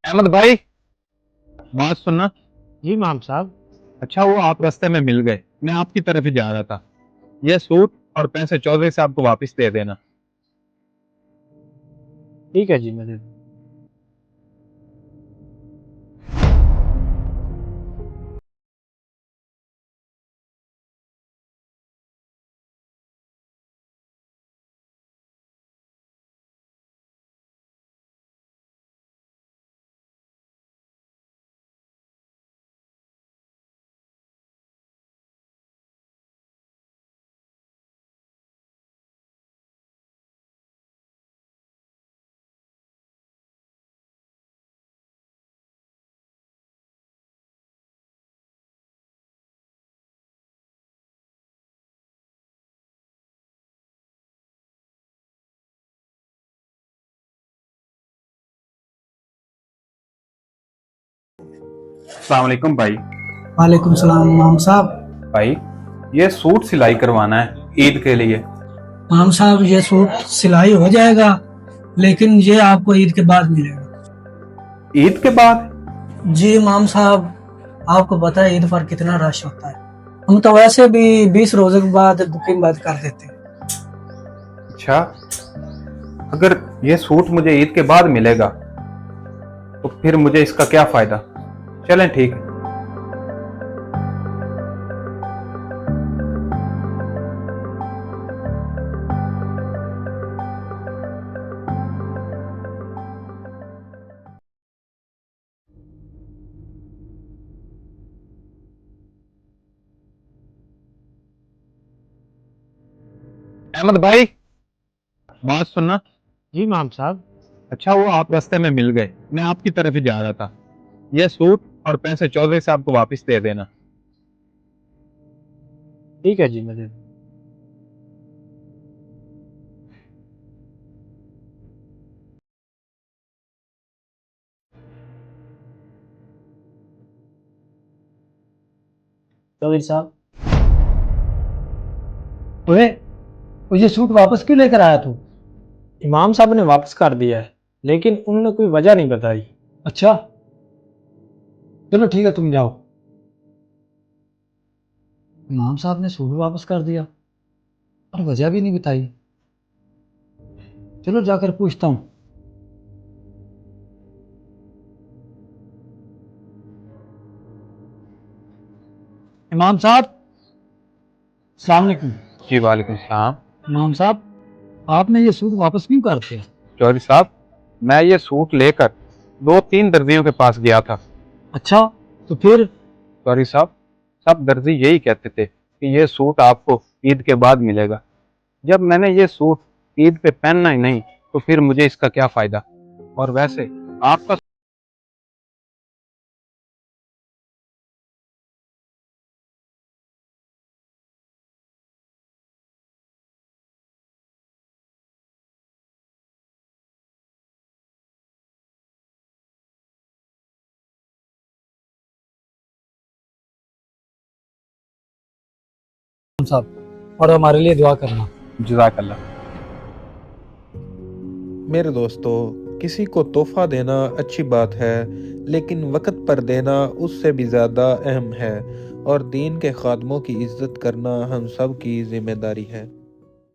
अहमद भाई, बात सुनना। जी इमाम साहब। अच्छा, वो आप रास्ते में मिल गए, मैं आपकी तरफ ही जा रहा था। ये सूट और पैसे चौधरी साहब को वापस दे देना। ठीक है जी, मैं दे दूँ। अस्सलाम वालेकुम भाई। वालेकुम सलाम इमाम साहब। भाई, ये सूट सिलाई करवाना है ईद के लिए। इमाम साहब ये सूट सिलाई हो जाएगा, लेकिन ये आपको ईद के बाद मिलेगा। ईद के बाद? जी इमाम साहब, आपको पता है ईद पर कितना रश होता है। हम तो वैसे भी 20 रोजे के बाद बुकिंग बंद कर देते हैं। अच्छा, अगर ये सूट मुझे ईद के बाद मिलेगा तो फिर मुझे इसका क्या फायदा। चलें, ठीक है। अहमद भाई, बात सुनना। जी इमाम साहब। अच्छा, वो आप रास्ते में मिल गए, मैं आपकी तरफ ही जा रहा था। ये सूट और पैसे चौधरी साहब को वापस दे देना। ठीक है जी, मैं दे दूँ। चौधरी साहब। ओए, ये सूट वापस क्यों लेकर आया तू? इमाम साहब ने वापस कर दिया है, लेकिन उन्होंने कोई वजह नहीं बताई। अच्छा, चलो ठीक है, तुम जाओ। इमाम साहब ने सूट वापस कर दिया और वजह भी नहीं बताई। चलो जाकर पूछता हूँ। इमाम साहब, अस्सलाम वालेकुम। जी वालेकुम सलाम। इमाम साहब, आपने ये सूट वापस क्यों कर दिया? चौधरी साहब, मैं ये सूट लेकर 2-3 दर्जियों के पास गया था। अच्छा, तो फिर? चौधरी साहब, सब दर्जी यही कहते थे कि ये सूट आपको ईद के बाद मिलेगा। जब मैंने ये सूट ईद पे पहनना ही नहीं तो फिर मुझे इसका क्या फायदा। और वैसे आपका साहब, और हमारे लिए दुआ करना। जज़ाकल्लाह। मेरे दोस्तों, किसी को तोहफा देना अच्छी बात है, लेकिन वक़्त पर देना उससे भी ज़्यादा अहम है। और दीन के खादमों की इज़्ज़त करना हम सब की ज़िम्मेदारी है।